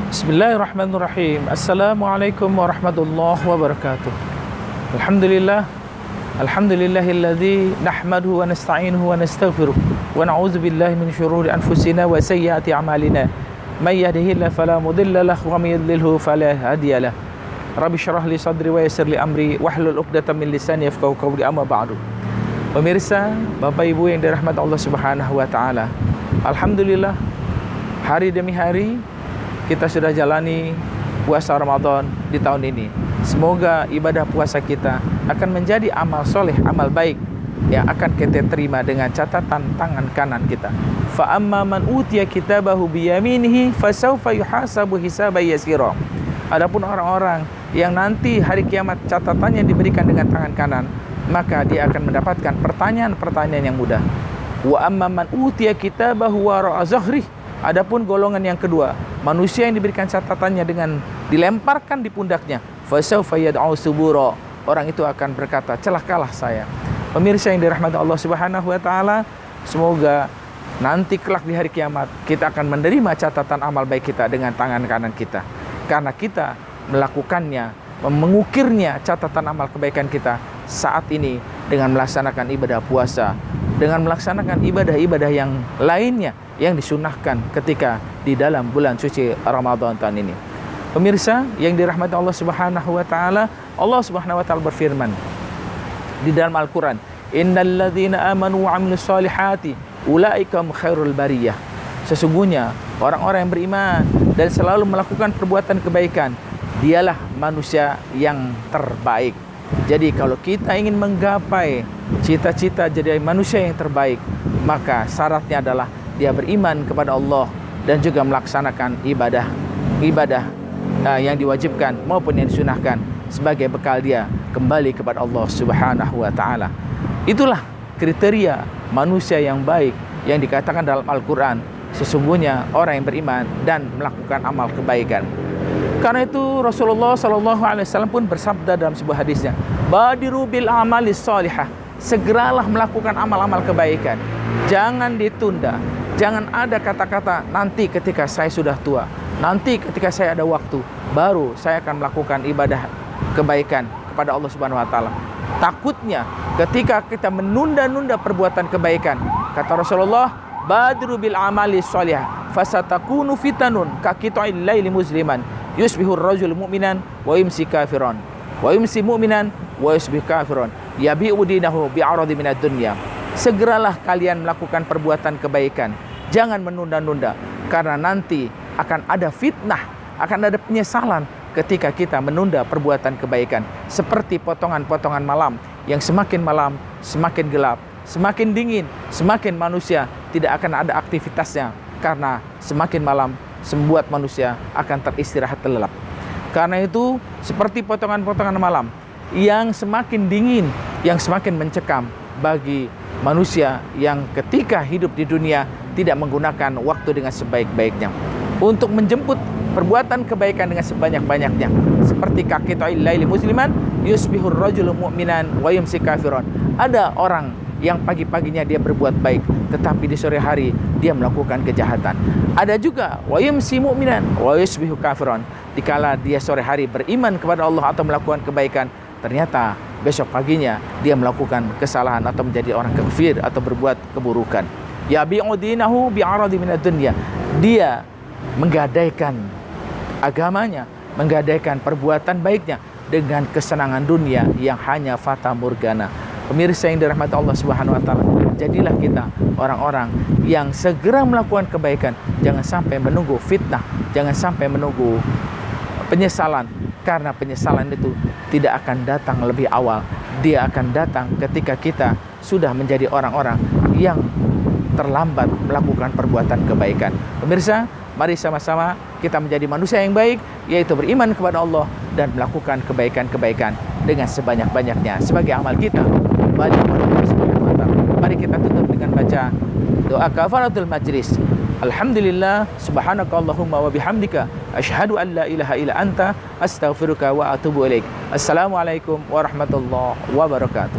Bismillahirrahmanirrahim. Assalamualaikum warahmatullahi wabarakatuh. Alhamdulillah. Alhamdulillahilladzi nahmaduhu wa nasta'inuhu wa nastaghfiruh wa na'udzu billahi min syururi anfusina wa sayyiati a'malina. May yahdihillahu fala mudilla lahu wa may yudlilhu fala hadiyalah. Rabbi shrah li sadri wa yassir li amri wahlul 'uqdatam min lisani yafqahu qawli, amma ba'du. Pemirsa, Bapak Ibu yang dirahmati Allah Subhanahu wa taala. Alhamdulillah, hari demi hari kita sudah jalani puasa Ramadan di tahun ini. Semoga ibadah puasa kita akan menjadi amal soleh, amal baik yang akan kita terima dengan catatan tangan kanan kita. Fa amma man utiya kitabahu biyaminihi fasawfa yuhasabu hisaban yasira. Adapun orang-orang yang nanti hari kiamat catatannya diberikan dengan tangan kanan, maka dia akan mendapatkan pertanyaan-pertanyaan yang mudah. Wa amma man utiya kitabahu wara'a zahrihi. Adapun golongan yang kedua, manusia yang diberikan catatannya dengan dilemparkan di pundaknya, fasawfa yad'u subura. Orang itu akan berkata, celakalah saya. Pemirsa yang dirahmati Allah Subhanahu wa taala, semoga nanti kelak di hari kiamat kita akan menerima catatan amal baik kita dengan tangan kanan kita. Karena kita melakukannya, mengukirnya catatan amal kebaikan kita saat ini dengan melaksanakan ibadah puasa, dengan melaksanakan ibadah-ibadah yang lainnya yang disunahkan ketika di dalam bulan suci Ramadan tahun ini. Pemirsa yang dirahmati Allah Subhanahu wa taala, Allah Subhanahu wa taala berfirman di dalam Al-Qur'an, "Innal ladzina amanu wa 'amilus solihati ulaika khairul bariyah." Sesungguhnya orang-orang yang beriman dan selalu melakukan perbuatan kebaikan, dialah manusia yang terbaik. Jadi kalau kita ingin menggapai cita-cita jadi manusia yang terbaik, maka syaratnya adalah dia beriman kepada Allah dan juga melaksanakan ibadah yang diwajibkan maupun yang disunahkan sebagai bekal dia kembali kepada Allah Subhanahu wa taala. Itulah kriteria manusia yang baik yang dikatakan dalam Al-Qur'an, sesungguhnya orang yang beriman dan melakukan amal kebaikan. Karena itu Rasulullah sallallahu alaihi wasallam pun bersabda dalam sebuah hadisnya, "Badiru bil amalis shalihah." Segeralah melakukan amal-amal kebaikan. Jangan ditunda. Jangan ada kata-kata nanti ketika saya sudah tua, nanti ketika saya ada waktu, baru saya akan melakukan ibadah kebaikan kepada Allah Subhanahu wa taala. Takutnya ketika kita menunda-nunda perbuatan kebaikan, kata Rasulullah, "Badiru bil amali shalihah, fasatakunu fitanun ka qita'il laili musliman, yusbihur rajul mu'minan wa yumsi kafiran, wa yumsi mu'minan wa yusbih kafiran, yabi'u dinahu bi'aradi minad dunya." Segeralah kalian melakukan perbuatan kebaikan. Jangan menunda-nunda, karena nanti akan ada fitnah, akan ada penyesalan ketika kita menunda perbuatan kebaikan. Seperti potongan-potongan malam yang semakin malam semakin gelap, semakin dingin, semakin manusia tidak akan ada aktivitasnya, karena semakin malam membuat manusia akan teristirahat terlelap. Karena itu seperti potongan-potongan malam yang semakin dingin, yang semakin mencekam bagi manusia yang ketika hidup di dunia tidak menggunakan waktu dengan sebaik-baiknya untuk menjemput perbuatan kebaikan dengan sebanyak-banyaknya. Seperti qita'il laili musliman yusbihur rajulu mu'minan wa yumsi kafiran. Ada orang yang pagi-paginya dia berbuat baik, tetapi di sore hari dia melakukan kejahatan. Ada juga wa yumsi mu'minan wa yusbihu kafiran. Dikala dia sore hari beriman kepada Allah atau melakukan kebaikan, ternyata besok paginya dia melakukan kesalahan atau menjadi orang kafir atau berbuat keburukan. Yabi'u dinahu bi'aradi minad dunya. Dia menggadaikan agamanya, menggadaikan perbuatan baiknya dengan kesenangan dunia yang hanya fata morgana. Pemirsa yang dirahmati Allah Subhanahu wa taala, jadilah kita orang-orang yang segera melakukan kebaikan. Jangan sampai menunggu fitnah, jangan sampai menunggu penyesalan, karena penyesalan itu tidak akan datang lebih awal. Dia akan datang ketika kita sudah menjadi orang-orang yang terlambat melakukan perbuatan kebaikan. Pemirsa, mari sama-sama kita menjadi manusia yang baik, yaitu beriman kepada Allah dan melakukan kebaikan-kebaikan dengan sebanyak-banyaknya sebagai amal kita. Mari kita tutup dengan baca doa kafaratul majlis. Alhamdulillah, subhanakallahumma wa bihamdika, asyhadu an la ilaha illa anta, astaghfiruka wa atubu ilaik. Assalamualaikum warahmatullahi wabarakatuh.